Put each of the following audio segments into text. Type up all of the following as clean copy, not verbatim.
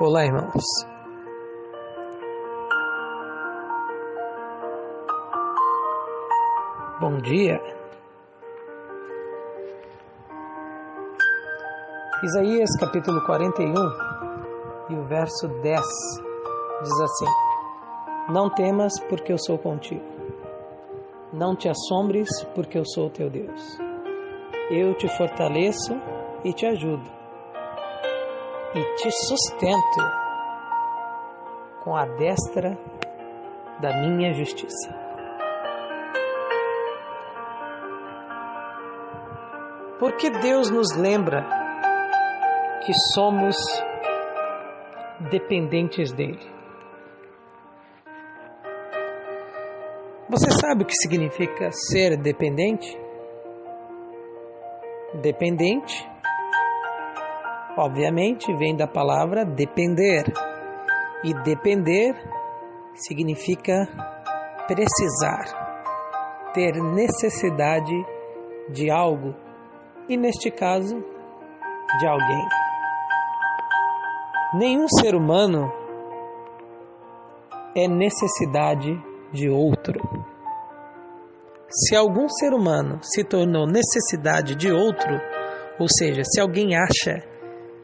Olá, irmãos. Bom dia. Isaías capítulo 41 e o verso 10 diz assim: Não temas, porque eu sou contigo. Não te assombres, porque eu sou teu Deus. Eu te fortaleço e te ajudo. E te sustento com a destra da minha justiça. Porque Deus nos lembra que somos dependentes dele. Você sabe o que significa ser dependente? Dependente, obviamente, vem da palavra depender. E depender significa precisar, ter necessidade de algo. E neste caso, de alguém. Nenhum ser humano é necessidade de outro. Se algum ser humano se tornou necessidade de outro, ou seja, se alguém acha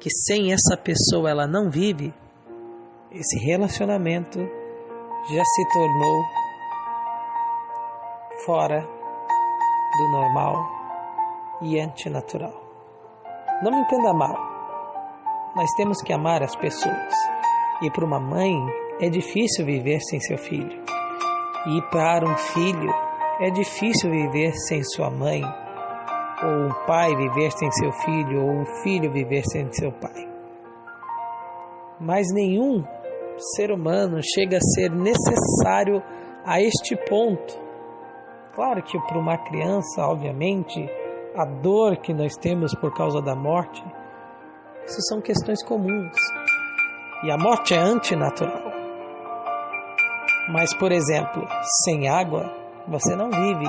que sem essa pessoa ela não vive, esse relacionamento já se tornou fora do normal e antinatural. Não me entenda mal, nós temos que amar as pessoas. E para uma mãe é difícil viver sem seu filho. E para um filho é difícil viver sem sua mãe. Ou um pai viver sem seu filho, ou um filho viver sem seu pai. Mas nenhum ser humano chega a ser necessário a este ponto. Claro que para uma criança, obviamente, a dor que nós temos por causa da morte, isso são questões comuns. E a morte é antinatural. Mas, por exemplo, sem água, você não vive,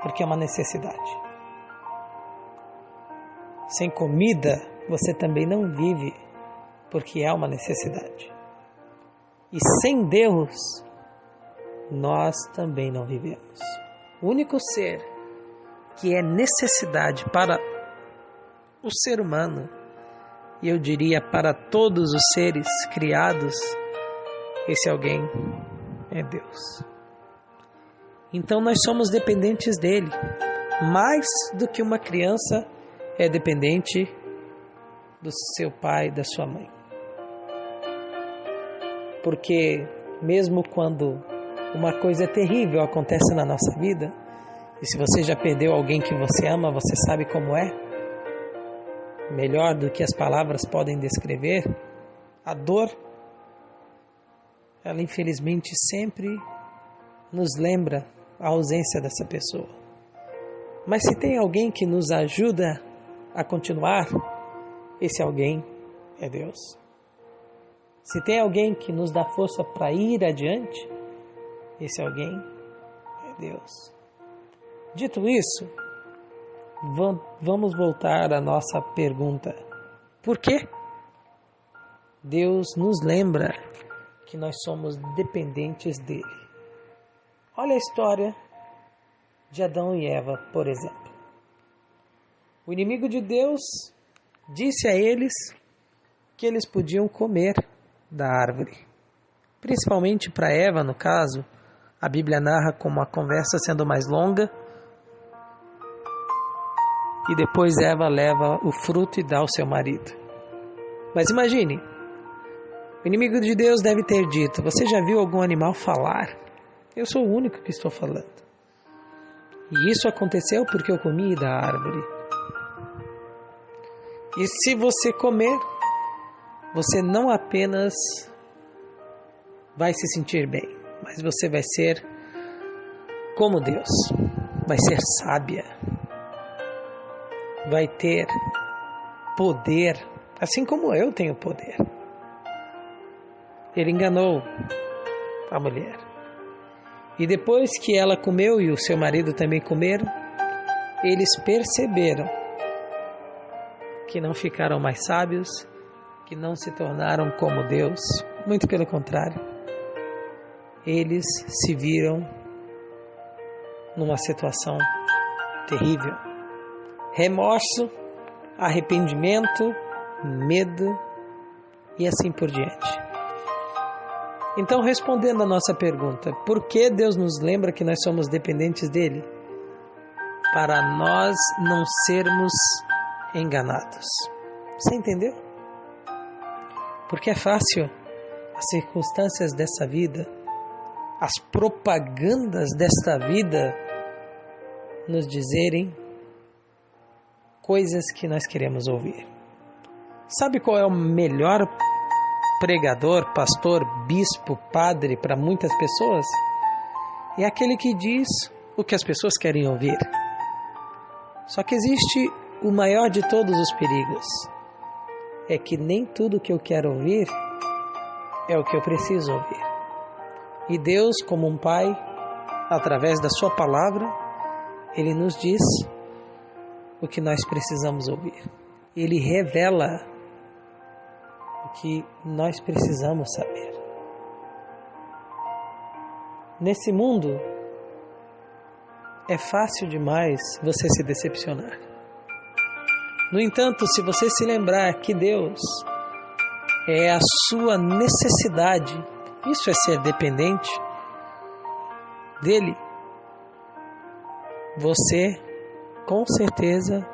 porque é uma necessidade. Sem comida, você também não vive, porque é uma necessidade. E sem Deus, nós também não vivemos. O único ser que é necessidade para o ser humano, e eu diria para todos os seres criados, esse alguém é Deus. Então nós somos dependentes dele, mais do que uma criança é dependente do seu pai e da sua mãe. Porque mesmo quando uma coisa terrível acontece na nossa vida, e se você já perdeu alguém que você ama, você sabe como é? Melhor do que as palavras podem descrever, a dor, ela infelizmente sempre nos lembra a ausência dessa pessoa. Mas se tem alguém que nos ajuda a continuar, esse alguém é Deus. Se tem alguém que nos dá força para ir adiante, esse alguém é Deus. Dito isso, vamos voltar à nossa pergunta. Por quê? Deus nos lembra que nós somos dependentes dele. Olha a história de Adão e Eva, por exemplo. O inimigo de Deus disse a eles que eles podiam comer da árvore. Principalmente para Eva, no caso, a Bíblia narra como a conversa sendo mais longa, e depois Eva leva o fruto e dá ao seu marido. Mas imagine, o inimigo de Deus deve ter dito: você já viu algum animal falar? Eu sou o único que estou falando. E isso aconteceu porque eu comi da árvore. E se você comer, você não apenas vai se sentir bem, mas você vai ser como Deus, vai ser sábia, vai ter poder, assim como eu tenho poder. Ele enganou a mulher. E depois que ela comeu e o seu marido também comeram, eles perceberam que não ficaram mais sábios, que não se tornaram como Deus. Muito pelo contrário. Eles se viram numa situação terrível. Remorso, arrependimento, medo e assim por diante. Então, respondendo a nossa pergunta, por que Deus nos lembra que nós somos dependentes dele? Para nós não sermos enganados. Você entendeu? Porque é fácil as circunstâncias dessa vida, as propagandas desta vida nos dizerem coisas que nós queremos ouvir. Sabe qual é o melhor pregador, pastor, bispo, padre para muitas pessoas? É aquele que diz o que as pessoas querem ouvir. Só que existe o maior de todos os perigos. É que nem tudo que eu quero ouvir é o que eu preciso ouvir. E Deus, como um pai, através da sua palavra, Ele nos diz o que nós precisamos ouvir. Ele revela o que nós precisamos saber. Nesse mundo, é fácil demais você se decepcionar. No entanto, se você se lembrar que Deus é a sua necessidade, isso é ser dependente dele, você, com certeza,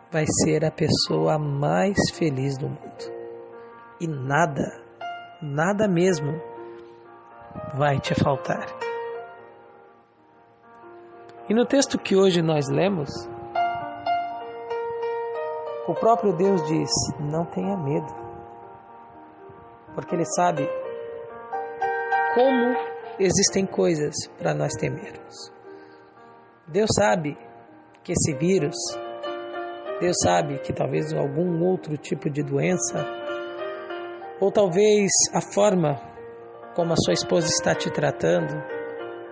vai ser a pessoa mais feliz do mundo. E nada mesmo vai te faltar. E no texto que hoje nós lemos, o próprio Deus diz, não tenha medo, porque Ele sabe como existem coisas para nós temermos. Deus sabe que esse vírus, Deus sabe que talvez algum outro tipo de doença, ou talvez a forma como a sua esposa está te tratando,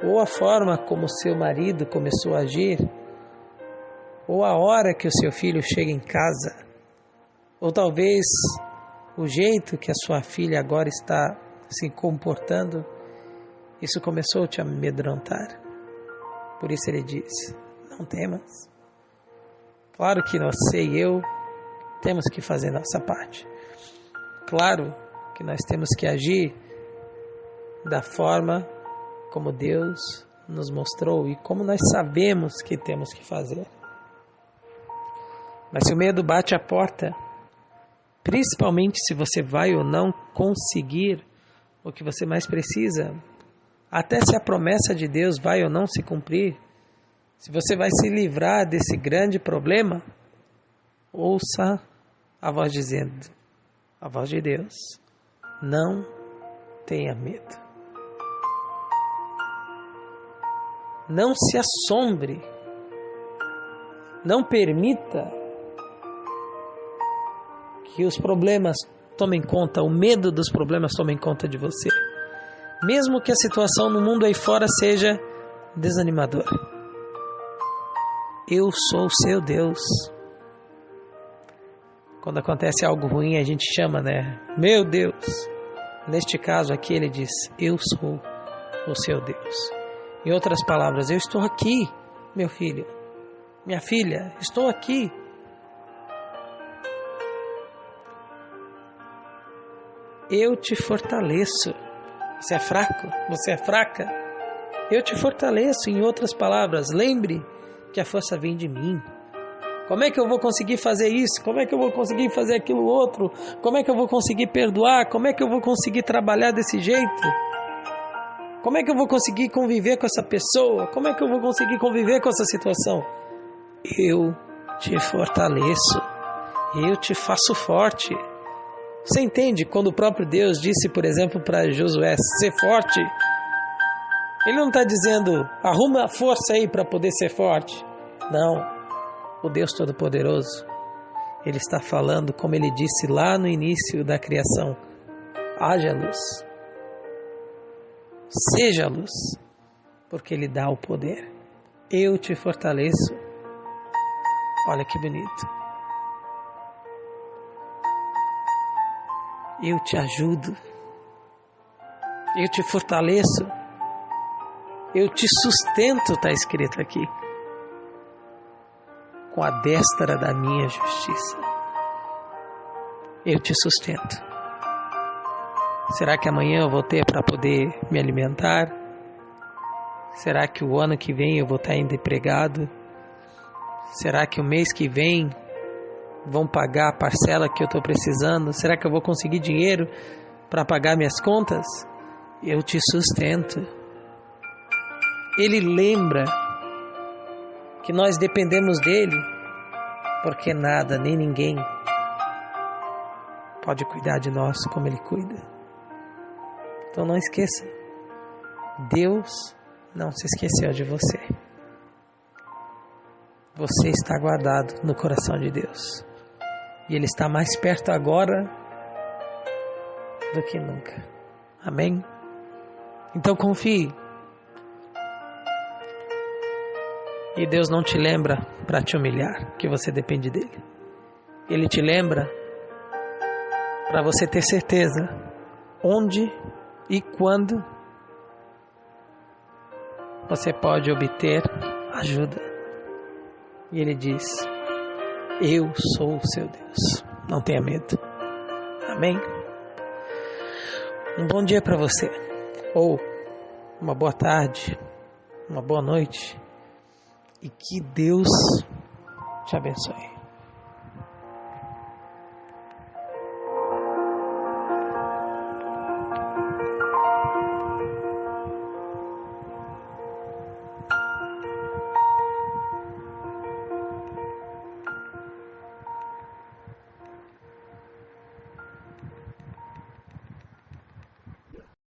ou a forma como o seu marido começou a agir, ou a hora que o seu filho chega em casa, ou talvez o jeito que a sua filha agora está se comportando, isso começou a te amedrontar. Por isso Ele diz, não temas. Claro que você e eu temos que fazer nossa parte. Claro que nós temos que agir da forma como Deus nos mostrou e como nós sabemos que temos que fazer. Mas se o medo bate a porta, principalmente se você vai ou não conseguir o que você mais precisa, até se a promessa de Deus vai ou não se cumprir, se você vai se livrar desse grande problema, ouça a voz dizendo, a voz de Deus, não tenha medo. Não se assombre, não permita que os problemas tomem conta, o medo dos problemas tomem conta de você. Mesmo que a situação no mundo aí fora seja desanimadora. Eu sou o seu Deus. Quando acontece algo ruim, a gente chama, meu Deus. Neste caso aqui ele diz, eu sou o seu Deus. Em outras palavras, eu estou aqui, meu filho, minha filha, estou aqui. Eu te fortaleço. Você é fraco? Você é fraca? Eu te fortaleço. Em outras palavras, lembre que a força vem de mim. Como é que eu vou conseguir fazer isso? Como é que eu vou conseguir fazer aquilo outro? Como é que eu vou conseguir perdoar? Como é que eu vou conseguir trabalhar desse jeito? Como é que eu vou conseguir conviver com essa pessoa? Como é que eu vou conseguir conviver com essa situação? Eu te fortaleço. Eu te faço forte. Você entende quando o próprio Deus disse, por exemplo, para Josué, ser forte? Ele não está dizendo, arruma a força aí para poder ser forte. Não. O Deus Todo-Poderoso, Ele está falando, como Ele disse lá no início da criação, haja luz. Seja luz, porque Ele dá o poder. Eu te fortaleço. Olha que bonito. eu te ajudo, eu te fortaleço, eu te sustento, está escrito aqui, com a destra da minha justiça. Eu te sustento. Será que amanhã eu vou ter para poder me alimentar? Será que o ano que vem eu vou estar ainda empregado? Será que o mês que vem vão pagar a parcela que eu estou precisando? Será que eu vou conseguir dinheiro para pagar minhas contas? Eu te sustento. Ele lembra que nós dependemos dele, porque nada nem ninguém pode cuidar de nós como ele cuida. Então não esqueça, Deus não se esqueceu de você. Você está guardado no coração de Deus. E Ele está mais perto agora do que nunca. Amém? Então confie. E Deus não te lembra para te humilhar, que você depende dEle. Ele te lembra para você ter certeza onde e quando você pode obter ajuda. E Ele diz: eu sou o seu Deus, não tenha medo. Amém? Um bom dia para você, ou uma boa tarde, uma boa noite, e que Deus te abençoe.